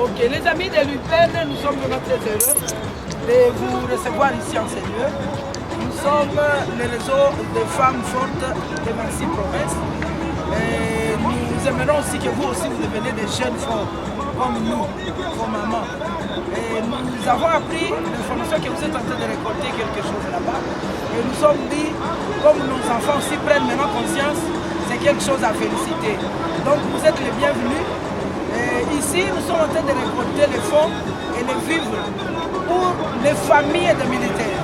Ok, les amis de l'UPEN, nous sommes vraiment très heureux de vous recevoir ici en ces lieux. Nous sommes le réseau des femmes fortes de 26 provinces. Et nous aimerons aussi que vous aussi vous deveniez des jeunes forts, comme nous, comme maman. Et nous avons appris l'information que vous êtes en train de récolter quelque chose là-bas. Et nous sommes dit, comme nos enfants aussi prennent maintenant conscience, c'est quelque chose à féliciter. Donc vous êtes les bienvenus. Et ici, nous sommes en train de récolter les fonds et les vivres pour les familles de militaires.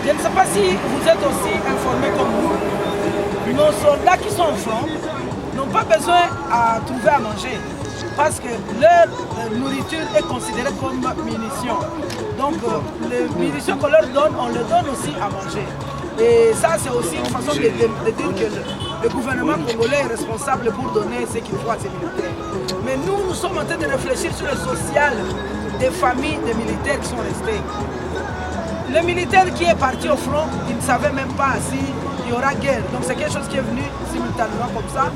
Je ne sais pas si vous êtes aussi informés comme nous. Nos soldats qui sont au front n'ont pas besoin à trouver à manger parce que leur nourriture est considérée comme munitions. Donc les munitions qu'on leur donne, on leur donne aussi à manger. Et ça, c'est aussi une façon de dire que le gouvernement congolais est responsable pour donner ce qu'il faut à ses militaires. Mais nous sommes en train de réfléchir sur le social des familles de militaires qui sont restés. Le militaire qui est parti au front, il ne savait même pas s'il y aura guerre. Donc c'est quelque chose qui est venu simultanément comme ça.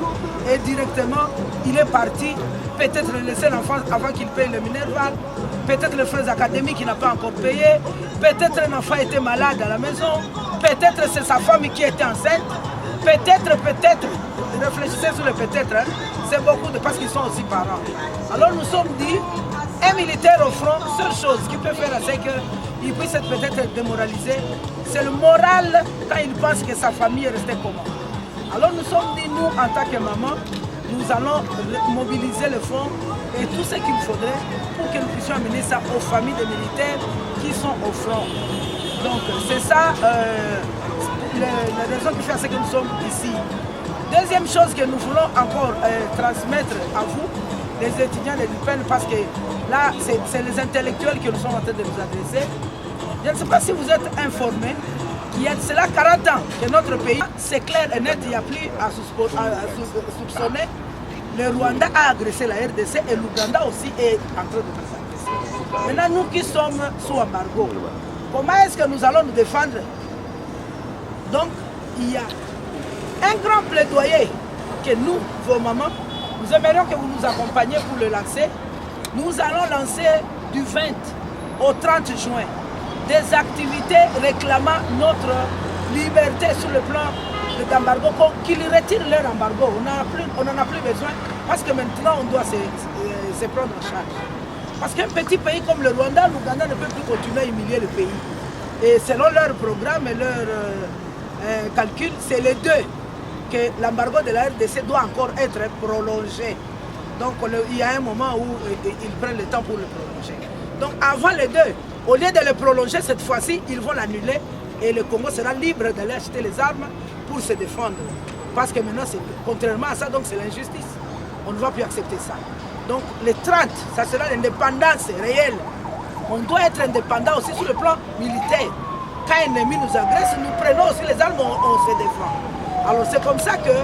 Et directement, il est parti, peut-être laisser l'enfant avant qu'il paye le minerval, peut-être les frais académiques qu'il n'a pas encore payé, peut-être un enfant était malade à la maison, peut-être c'est sa femme qui était enceinte, peut-être, réfléchissez sur le peut-être, hein, c'est beaucoup de parce qu'ils sont aussi parents. Alors nous sommes dit, un militaire au front, seule chose qu'il peut faire, c'est qu'il puisse être peut-être démoralisé. C'est le moral quand il pense que sa famille est restée comment. Alors nous sommes dit, nous en tant que maman, nous allons mobiliser les fonds et tout ce qu'il faudrait pour que nous puissions amener ça aux familles des militaires qui sont au front. Donc c'est ça la raison qui fait que nous sommes ici. Deuxième chose que nous voulons encore transmettre à vous, les étudiants de l'UPEN, parce que là, c'est les intellectuels que nous sommes en train de nous adresser. Je ne sais pas si vous êtes informés qu'il y a de cela 40 ans que notre pays, c'est clair et net, il n'y a plus à soupçonner. Le Rwanda a agressé la RDC et l'Ouganda aussi est en train de nous agresser. Maintenant, nous qui sommes sous embargo, comment est-ce que nous allons nous défendre? Donc, il y a un grand plaidoyer que nous, vos mamans, nous aimerions que vous nous accompagniez pour le lancer. Nous allons lancer du 20 au 30 juin des activités réclamant notre liberté sur le plan d'embargo, qu'ils retirent leur embargo. On n'en a plus besoin parce que maintenant on doit se prendre en charge. Parce qu'un petit pays comme le Rwanda, l'Ouganda ne peut plus continuer à humilier le pays. Et selon leur programme et leur calcul, c'est les deux que l'embargo de la RDC doit encore être prolongé. Donc il y a un moment où ils prennent le temps pour le prolonger. Donc avant les deux, au lieu de le prolonger cette fois-ci, ils vont l'annuler et le Congo sera libre d'aller acheter les armes pour se défendre. Parce que maintenant, contrairement à ça, donc c'est l'injustice. On ne va plus accepter ça. Donc les 30, ça sera l'indépendance réelle. On doit être indépendant aussi sur le plan militaire. Quand un ennemi nous agresse, nous prenons aussi les armes, on se défend. Alors c'est comme ça que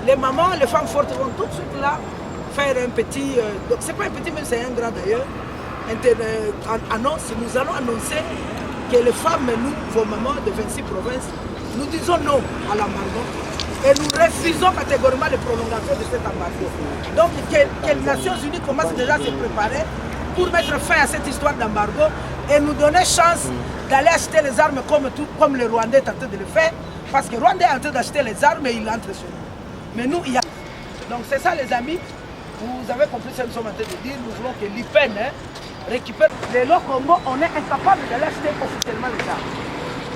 les mamans, les femmes fortes vont tout de suite là faire un petit, donc c'est pas un petit mais c'est un grand d'ailleurs, annonce, nous allons annoncer que les femmes, nous, vos mamans de 26 provinces, nous disons non à l'embargo et nous refusons catégoriquement les prolongations de cet embargo. Donc que les Nations Unies commencent déjà à se préparer pour mettre fin à cette histoire d'embargo et nous donner chance d'aller acheter les armes comme le Rwandais est en train de le faire, parce que le Rwandais est en train d'acheter les armes et il entre sur nous. Mais nous, il y a... Donc c'est ça les amis, vous avez compris ce que nous sommes en train de dire, nous voulons que l'UPEN récupère les lots Congo, on est incapable d'aller acheter officiellement les armes.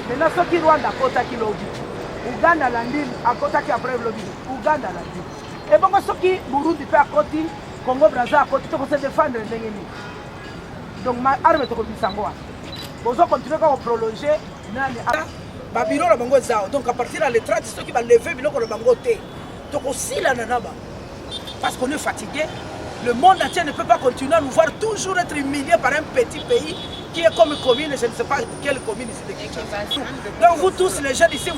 Maintenant, ceux qui Rwanda à Kota qui l'ont dit, Ouganda Landine à Kota qui après l'ont dit, Ouganda Landine. Et bon, ceux qui Burundi fait à côté, Congo Brazza à côté, il faut se défendre les ennemis. Donc ma arme est au Bissangoa. Vous continuez à prolonger. Donc à partir de l'étranger, ceux qui vont lever le bango. Donc aussi là, parce qu'on est fatigué, Le monde entier ne peut pas continuer à nous voir toujours être humiliés par un petit pays qui est comme une commune, je ne sais pas quelle commune ici de Kinshasa. Donc vous tous les jeunes ici,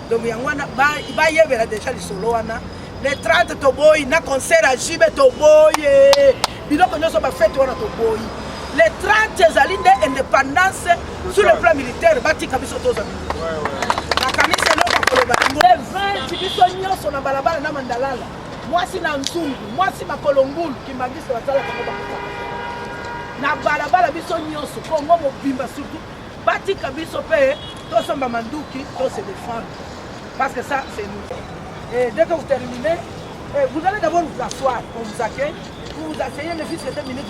donc il y a déjà les solos. Les 30 toboy, na concert à Jibe toboy, biloko nyonso ba fête wana toboy. Les 30 zali de indépendance sur le plan militaire, batika biso toza. Na kanisa no ba koloba. Les 20 biso nyonso na balabala na mandalala. Moi si na nzungu, moi si makolongulu ki magisi basala kako ba. Na balabala biso nyonso Kongo mobimba surtout batika biso pe to somba manduki to se défendre. Parce que ça c'est nous. Et dès que vous terminez, vous allez d'abord vous asseoir, on vous accueille, vous vous asseyez les fils de 2 minutes,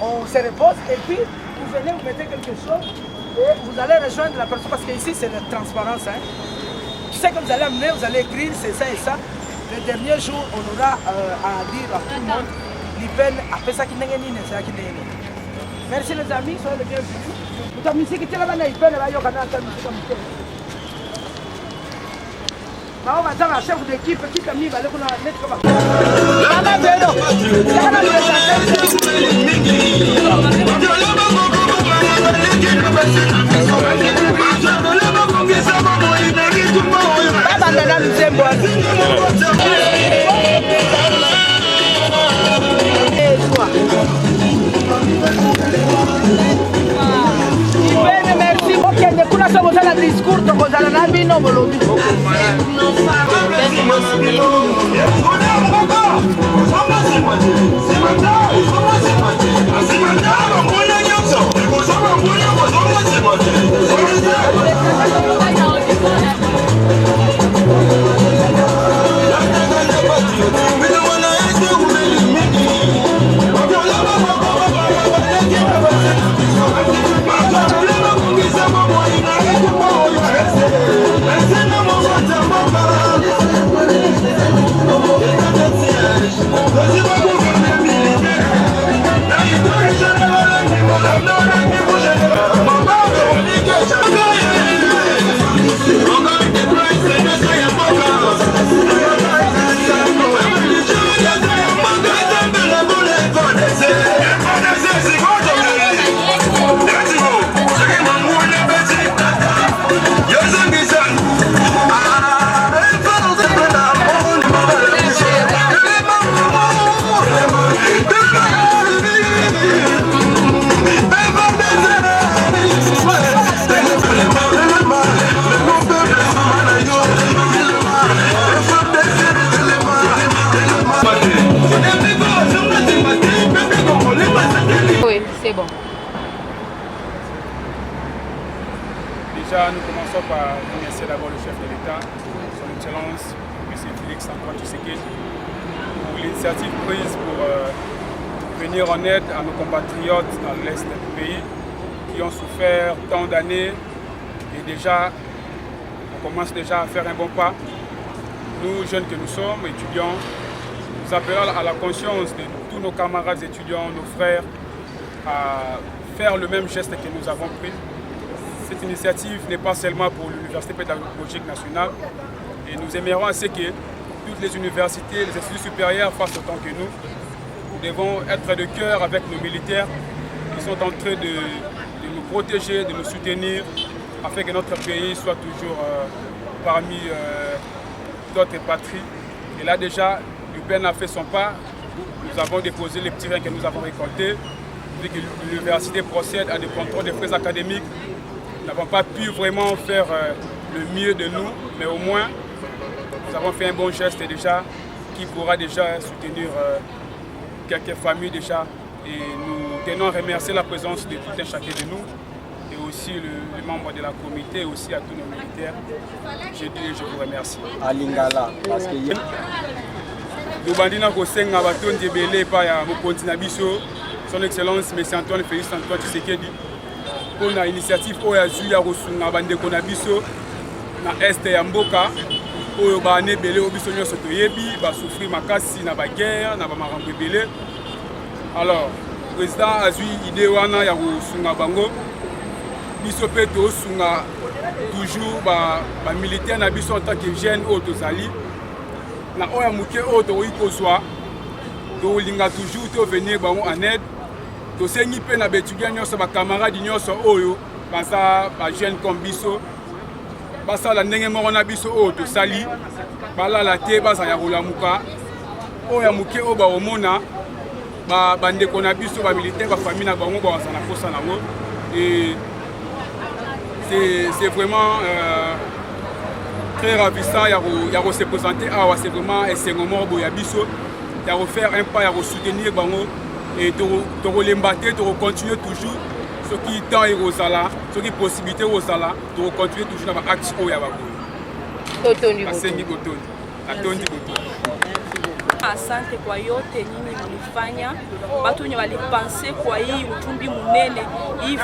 on se repose et puis vous venez, vous mettez quelque chose et vous allez rejoindre la personne parce qu'ici c'est la transparence. Hein. Tu sais que vous allez amener, vous allez écrire c'est ça et ça. Le dernier jour, on aura à dire à tout le monde, l'IPEN après ça qui n'est pas c'est ça qui n'est pas. Merci les amis, soyez les bienvenus. Vous avez mis ce qui est là-bas, l'IPEN, là, il y a un chef d'équipe qui a mis la merci. Ok, kuna sababu sana discours to kozala na bino bolobi. Nous commençons par remercier d'abord le chef de l'État, son Excellence, M. Félix Antoine Tshisekedi, pour l'initiative prise pour venir en aide à nos compatriotes dans l'Est du pays qui ont souffert tant d'années et déjà, on commence déjà à faire un bon pas. Nous, jeunes que nous sommes, étudiants, nous appelons à la conscience de tous nos camarades étudiants, nos frères, à faire le même geste que nous avons pris. Cette initiative n'est pas seulement pour l'Université pédagogique nationale et nous aimerions à ce que toutes les universités, les instituts supérieurs fassent autant que nous. Nous devons être de cœur avec nos militaires qui sont en train de nous protéger, de nous soutenir afin que notre pays soit toujours parmi d'autres patries. Et là déjà, l'UPEN a fait son pas. Nous avons déposé les petits reins que nous avons récoltés. Vu que l'université procède à des contrôles des frais académiques, nous n'avons pas pu vraiment faire le mieux de nous, mais au moins nous avons fait un bon geste déjà qui pourra déjà soutenir quelques familles déjà. Et nous tenons à remercier la présence de tout un chacun de nous et aussi les membres de la comité et aussi à tous nos militaires. Je vous remercie. À Lingala, parce que nous bandina kosenga batondi ebele pa ya mokonzi na biso son excellence M. Antoine Félix Antoine Tshisekedi pour la initiative oyo azwi ya kosunga bandeko na biso na este ya mboka oyo bane ebele oyo biso nyonso toyebi basouffrir makasi na baguerre na bamakambo ebele. Alors président azwi idée wana ya kosunga bango biso mpe tosunga toujours bamilitaire na biso en tant que jeune oyo tozali na oyo ya moke oyo tokoki kozwa tolinga toujours to venir bango en aide to sengi pe na betudia nyonso ba camarades nyonso oyo basa ba jeune comme biso basa la ndenge moko na biso oyo to sali bala la te basa ya kolamuka oyo ya muke oyo ba omona ba bandeko na biso ba militaire ba famille na bango ba wasana kosa nango et c'est vraiment très ravissant il y a se présenter c'est vraiment un moment où il y a biso il y a faire un pas il y a soutenir bango et de relembater de continuer toujours ce qui temps et rosala ce qui possibilité rosala de continuer toujours dans l'action où il y a Totondi Asante kwa yote nini mlifanya, watu wenye walipanse kwa hii utumbi munene, hii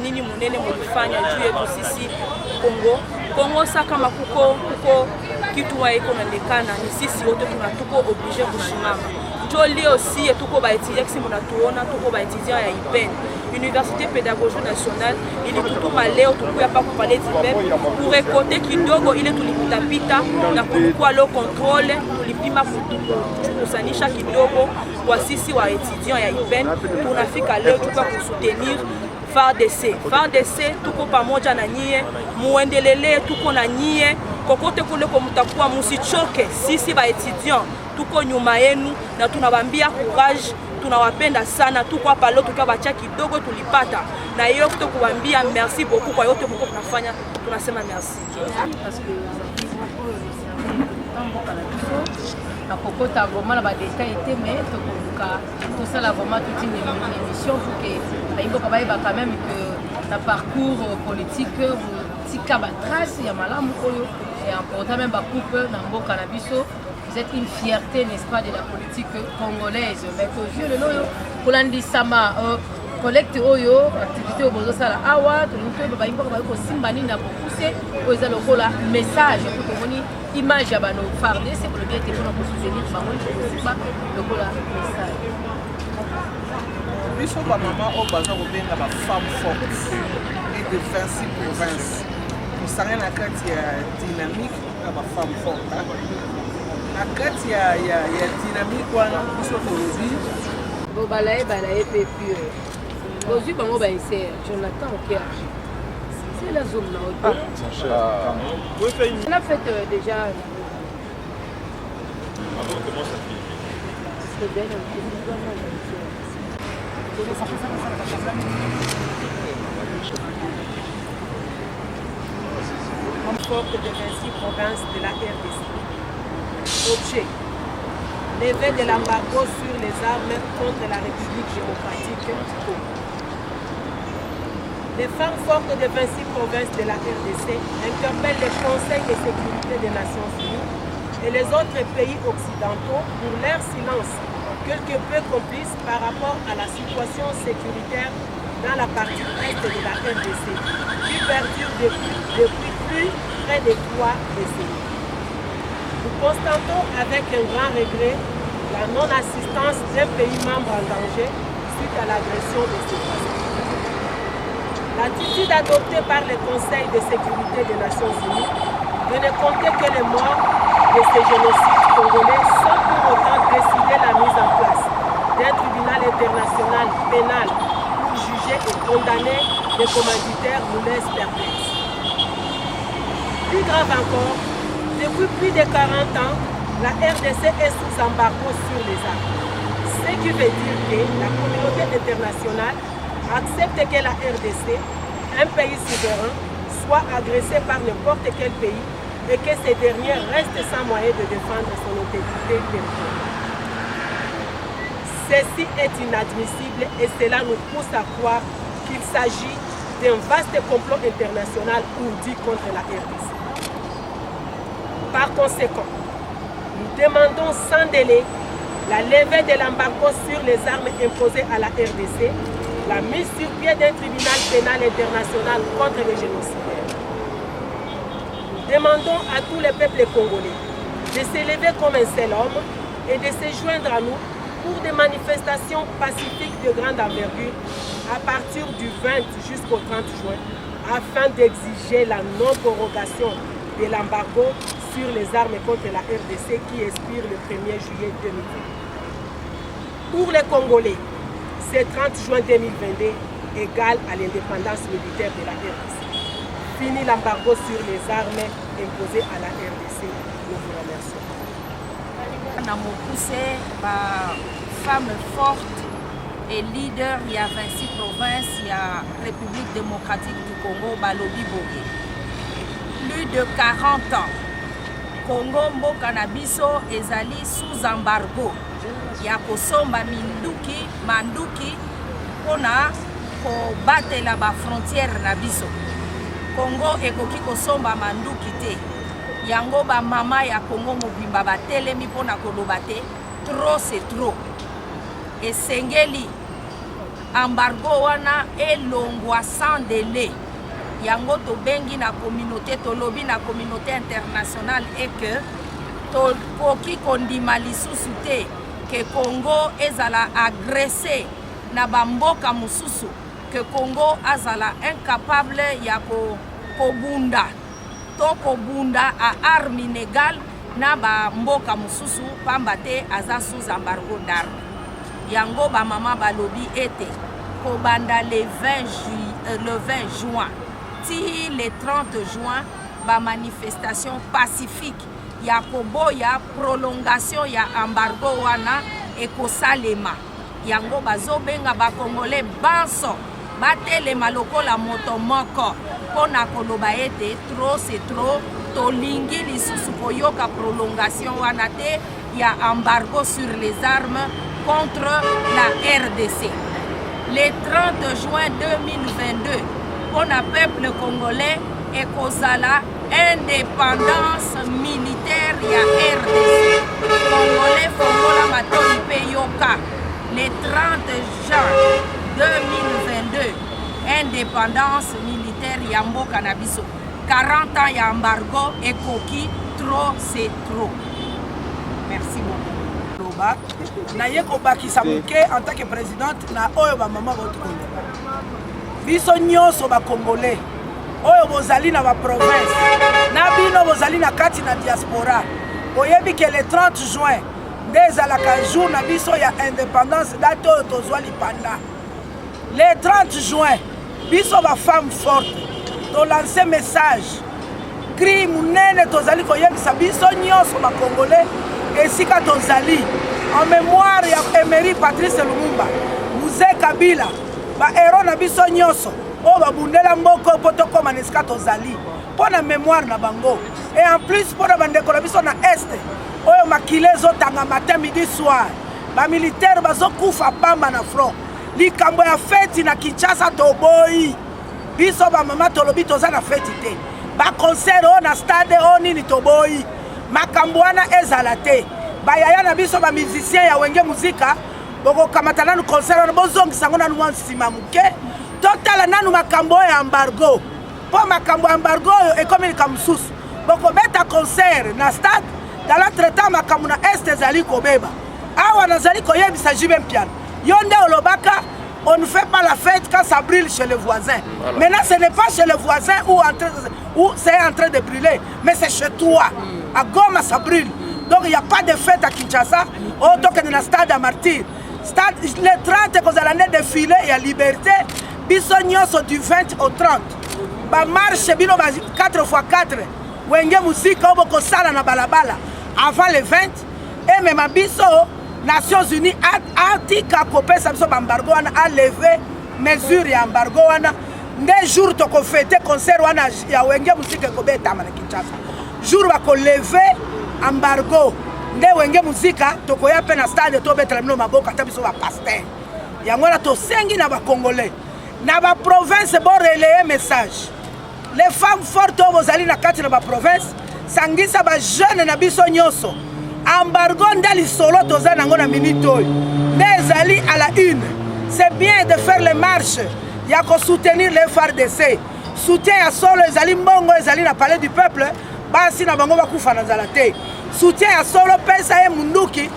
nini munene mlifanya juu yetu sisi Kongo sa kama kuko kitu wa iko naonekana ni sisi wote tunatuko oblige kushimama. Njo leo si tuko baetudia kisi mnatuona tuko baetudia ya IPEN Université Pédagogique Nationale ili kutuma leo tukuya pa kupale d'IPEN pour récolter kidogo ile tulipitapita na kulikuwa lo contrôle tulipima kusanisha kidogo kwa sisi wa étudiants ya IPEN tunafika leo tuka kusoutenir FARDC tuko pamoja na nyie muendelele tuko na nyie kokote kule kwa mtakuwa musichoke sisi ba étudiants tuko nyuma yenu na tunawambia courage tunawapenda sana tuko hapa leo tukabacha kidogo tulipata na hiyo kutokuambia merci beaucoup kwa yote mko tunafanya tunasema merci na kokota vraiment na ba détails était mais tout ça là vraiment toute une émission pour que baïbo kabaïba quand même que la parcours politique tika ba trace ya malamu oyo et important même ba coupe na mboka na biso. Vous êtes une fierté, n'est-ce pas, de la politique congolaise. Mais que je le know, pour l'andisama, collecte oyo, activité au bozo sala awa, tout le monde va y voir que simbani n'a pas poussé, aux alocaux là message pour que moni image à bano farder, c'est pour le bien que pour nous soutenir, bah moi je sais pas le cola message. Biso ba maman au bazar au benga ba femme forte et de 26 provinces. Pour ça rien à quartier dynamique, ba femme forte. Na kati ya dynamique wana biso tolobi bo balaye pe pure bozu bango ba essayer Jonathan OK c'est la zone là on a fait déjà comment ça fait c'est bien forte de 26 provinces de la RDC. Objet. Levée de l'embargo sur les armes contre la République démocratique du Congo. Les femmes fortes de 26 provinces de la RDC interpellent le Conseil de sécurité des Nations Unies et les autres pays occidentaux pour leur silence quelque peu complice par rapport à la situation sécuritaire dans la partie est de la RDC, qui perdure depuis plus près de 3 décennies. Nous constatons avec un grand regret la non-assistance d'un pays membre en danger suite à l'agression de ces pays. L'attitude adoptée par le Conseil de sécurité des Nations Unies de ne compter que les morts de ces génocides congolais sans pour autant décider la mise en place d'un tribunal international pénal pour juger et condamner les commanditaires nous laisse perplexes. Plus grave encore, depuis plus de 40 ans, la RDC est sous embargo sur les armes. Ce qui veut dire que la communauté internationale accepte que la RDC, un pays souverain, soit agressé par n'importe quel pays et que ces derniers restent sans moyen de défendre son intégrité territoriale. Ceci est inadmissible et cela nous pousse à croire qu'il s'agit d'un vaste complot international ourdi contre la RDC. Par conséquent, nous demandons sans délai la levée de l'embargo sur les armes imposées à la RDC, la mise sur pied d'un tribunal pénal international contre les génocidaires. Nous demandons à tous les peuples congolais de s'élever comme un seul homme et de se joindre à nous pour des manifestations pacifiques de grande envergure à partir du 20 jusqu'au 30 juin afin d'exiger la non-prorogation de l'embargo sur les armes contre la RDC qui expire le 1er juillet 2020. Pour les Congolais, ce 30 juin 2022 égale à l'indépendance militaire de la RDC. Fini l'embargo sur les armes imposées à la RDC. Nous vous remercions. Na mokuse ba femme forte et leader, il y a 26 provinces, il y a République démocratique du Congo, Balobi Boye. Plus de 40 ans, Congo mboka na biso ezali sous embargo. Ya kosomba manduki pona ko batela ba frontière na biso. Congo ekoki kosomba manduki te. Yango ba mama ya Congo mobimba batelemi pona koloba te. Trop c'est trop. Esengeli embargo wana elongwa sans délai. Yango to bengi na communauté to lobi na communauté internationale et que to koki kondima lisusu te que Congo ezala agressé na bamboka mususu, que Congo azala incapable ya kobunda to kobunda a arme inégale na bamboka mususu pamba te aza sous embargo d'armes. Yango ba mama balobi ete kobanda le 20 juin ti le 30 juin ba manifestation pacifique ya koboya prolongation ya embargo wana ekosalema. Yango bazobenga ba Congolais banso batelema lokola moto moko pona koloba ete trop c'est trop, tolingi lisusu koyoka prolongation wana te ya embargo sur les armes contre la RDC. Le 30 juin 2022, pour le peuple congolais, et kozala indépendance militaire ya RDC. Congolais fongola matoi peyoka. Le 30 juin 2022, indépendance militaire ya mboka na biso. 40 ans ya embargo et koki, trop c'est trop. Merci beaucoup. Naye kobakisa muke en tant que présidente na oyo ba mama votre Congo. Biso nyonso ba Congolais oyo bozali na ba province na bino bozali na kati na diaspora. Oyebi que le 30 juin ndezalaka jour na biso ya indépendance date oyo tozwa lipanda. Le 30 juin biso ba femme forte to lancer message cri munene tozali koyebisa biso nyonso ba Congolais esika tozali en mémoire ya Emery Patrice Lumumba, Mzee Kabila, ba héros na biso nyonso o babundela mboko poto koma nesika tozali pona mémoire na bango et en plus pona bandeko na biso na este oyo makile ezotanga matin midi soir ba militaire bazokufa pamba na front likambo ya feti na Kinshasa toboyi biso ba mama tolobi toza na feti te ba concert o na stade o nini toboyi makambo wana ezala te bayaya na biso ba musicien ya wenge muzika boko kamata nanu concert na bozongisa ngo nanu nsima muke totala nanu makambo ya embargo po makambo ya embargo ekomi kamsusu boko beta concert na stade dans l'entretemps makambo na est ezali kobeba awa nazali koyebisa Jibem Piano yonde olobaka on ne fait pas la fête quand ça brûle chez le voisin. Voilà. Maintenant, ce n'est pas chez le voisin où c'est en train de brûler, mais c'est chez toi. À Goma, ça brûle. Donc, il n'y a pas de fête à Kinshasa. Oh, donc, il y a un stade à Martyr. Stade, le 30, quand on a défilé, il y a liberté. Bisognos sont du 20 au 30. Bah, marche, 4x4. Wenge musique, on va sala na balabala. Avant le 20. Et même à Bisso, Nations Unies a dit qu'embargo a levé mesure et embargo des jours to ko fêter concert wana ya wenge musique ko beta na Kinshasa jour ba ko lever embargo nde wenge musique to ko ya pe na stade to beta no maboka tabiso ba pasteur yango na to sengi na ba congolais na ba province bo relayer message les femmes fortes bozali na kati na ba province sangisa ba jeune na biso nyonso embargo ndali solo toza nango na minute oyo nezali à la une. C'est bien de faire les marches ya ko soutenir les FARDC soutien ya solo ezali mbongo ezali na palais du peuple basi na bango bakufa na nzala te soutien ya solo pesa ye munduki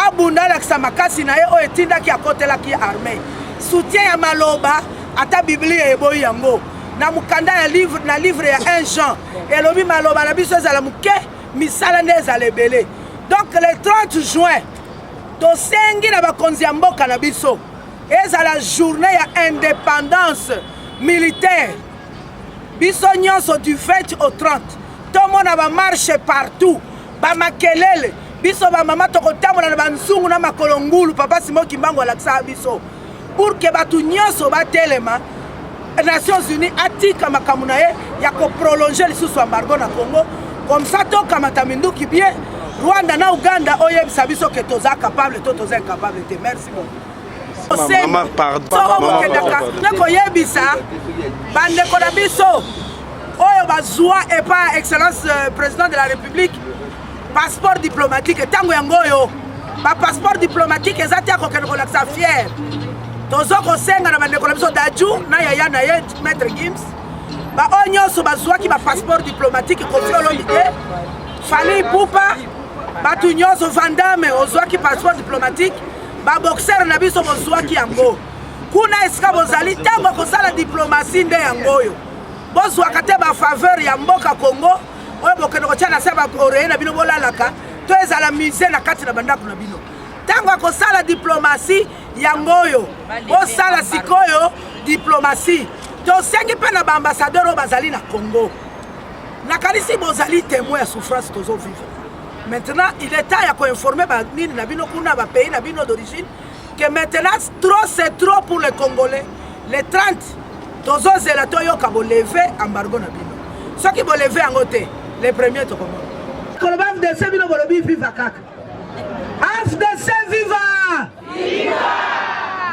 abunda lakisa makasi na ye oyo etindaki akotelaki armée soutien ya maloba ata biblia eboyi yango na mukanda ya livre na livre ya 1 Jean elobi maloba na biso ezala muke misala nde ezala ebele. Donc le 30 juin tosengi na bakonzi ya mboka na biso ezala journée ya indépendance militaire biso nyonso du 20 au 30 tomona ba marche partout ba makelele biso ba mama tokotambola na banzungu na makolo ngulu papa Simon Kimbangu alakisa biso pour que batu nyonso batelema Nations Unies atika makambo na ye ya ko prolonger lisusu embargo na Congo comme ça tokamata minduki bien Rwanda na Uganda oyebisa biso ke toza capable to toza incapable te. Merci beaucoup. Maman, pardon. Nako yebisa bandeko na biso oyo bazwa et pas excellence président de la République passeport diplomatique tango yango yo ba passeport diplomatique ezati akokende kolakisa fier tozo kosenga na bandeko na biso Daju na yaya na ye maître Gims ba onyoso bazwaki ba passeport diplomatique Koffi Olomide Fally Ipupa batu nyonso Vandame ozwaki passeport diplomatique ba boxer na biso bozwaki yango kuna esika bozali tango kosala diplomatie nde yango yo bozwaka te ba faveur ya mboka Congo oyo bokende kotia na se ba oreye na bino bolalaka to ezala musée na kati na bandako na bino tango akosala diplomatie yango oyo osala sikoyo diplomatie tosengi mpe na baambassadeur oyo bazali na Congo nakanisi bozali témoin ya souffrance tozo vivre. Maintenant il est temps ya koinformer banini na bino kuna ba pays na bino d'origine que maintenant trop c'est trop pour les Congolais. Les 30 tozo zela to yoka bo lever embargo na bino soki bo lever yango te les premiers to komona kolobaf de se bino bolobi viva kaka AFDC viva viva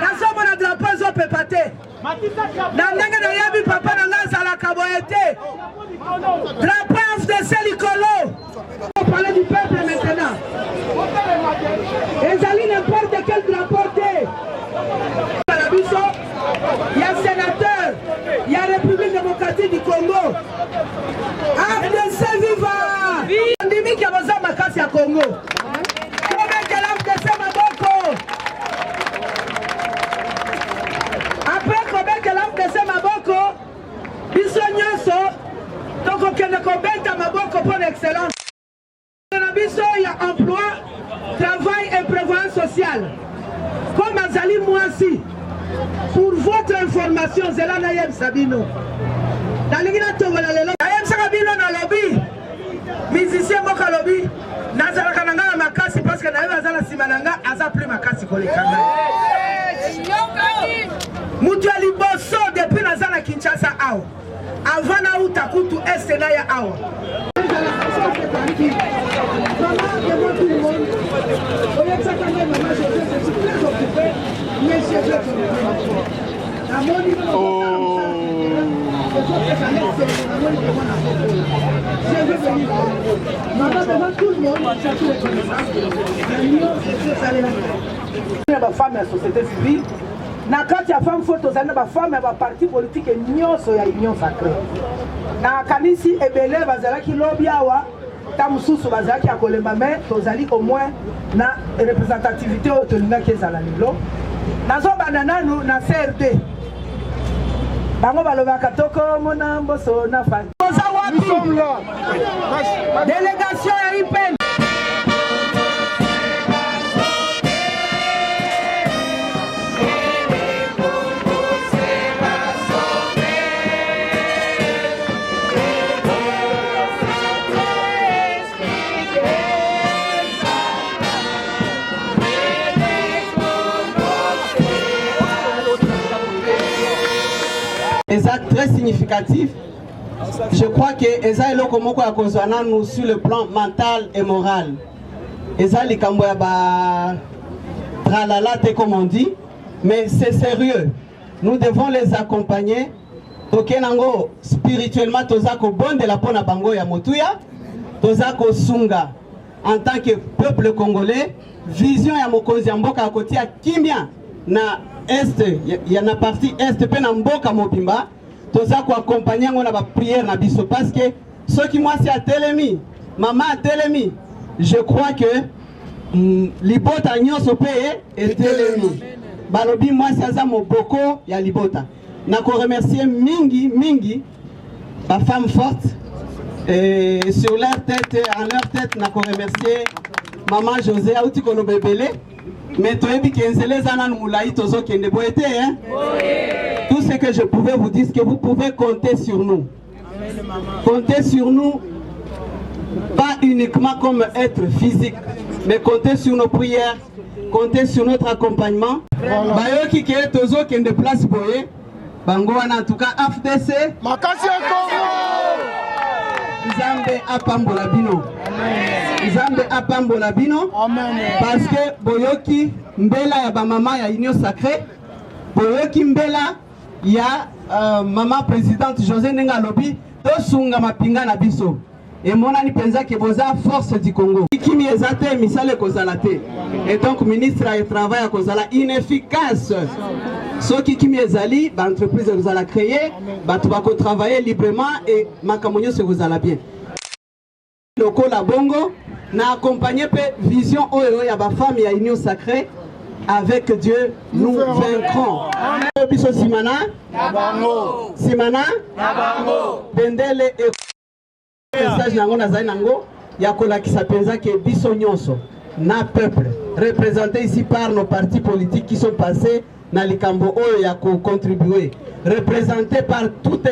nasomo na drapeau zo pepate na ndenge na yebi papa na nga la kaboyete drapeau AFDC likolo. On parle du peuple maintenant. Ezali n'importe quel drapeau te. Il y a sénateur, il y a République démocratique du Congo. AFDC viva! Ndimi qui a besoin de makasi à Congo. Comment que l'AFDC maboko? Après comment que l'AFDC maboko? Biso nyonso, toko kende kobeta maboko pour l'excellence. Biso il y a emploi, travail et prévoyance sociale. Comme Azali Mouassi. Pour votre information, Zela Nayem Sabino. Dans les gars, Nayem Sabino dans le lobby. Musicien Moka lobby. Nazara Kananga Makasi parce que Nayem Azala Simananga Aza plus Makasi Kolekanga. Mutuali Bosso depuis Nazala Kinshasa Ao. Avant Naou Takutu Estenaya Ao. Femme et société civile, na kati ya femme photo zana ba femme ya ba parti politique nyonso ya union sacrée. Na kanisi ebele bazalaki lobby awa ta mususu bazalaki akolemba mais tozali au moins na représentativité otolinga ezala lelo. Nazo banana nous na CRD. Bango balobaka toko mona mboso na fa. Délégation ya IPN. Très significatif. Je crois que Eza eloko moko ya kozwana nous sur le plan mental et moral. Eza likambo ya ba tralala te comme on dit, mais c'est sérieux. Nous devons les accompagner. Tokenango spirituellement tozako bonde la pona bango ya motuya, tozako sunga en tant que peuple congolais, vision ya mokonzi ya mboka akotia kimia na est, ya na partie est pe na mboka mobimba. Toza ko accompagner ngona ba prière na biso parce que ceux qui moi c'est à Telemi, maman à Telemi, je crois que libota nyonso pe et Telemi. Balobi moi c'est za moboko ya libota. Na ko remercier mingi ba femme forte et sur leur tête, en leur tête na ko remercier maman José Auti Kolobebele mais toyebi kenzele zana moulaï tozo kende boete hein. Tout ce que je pouvais vous dire, c'est que vous pouvez compter sur nous. Comptez sur nous, pas uniquement comme être physique, mais comptez sur nos prières, comptez sur notre accompagnement. Bayoki ke tozo kende place boye, bango wana en tout cas AFDC. Makasi Congo. Nzambe apambola bino. Nzambe apambola bino. Parce que boyoki mbela ya ba mama ya Union Sacrée, boyoki mbela ya maman présidente José Nenga Lobi, to sunga mapinga na biso. Et mon ani penza ke boza force du Congo. Kimi ezate misale kozalate. Et donc ministre a travail à kozala inefficace. Ceux qui ezali, ba entreprise vous allez créer, ba tu vas travailler librement et makamonyo se vous allez bien. Loko la bongo na accompagner pe vision oyo ya ba femme ya Union Sacrée. Avec Dieu, nous vaincrons. Biso simana, simana, bendele et message nango na zai nango yakola qui s'appelle que biso nyonso na peuple représenté ici par nos partis politiques qui sont passés na likambo oyo ya contribuer représenté par toutes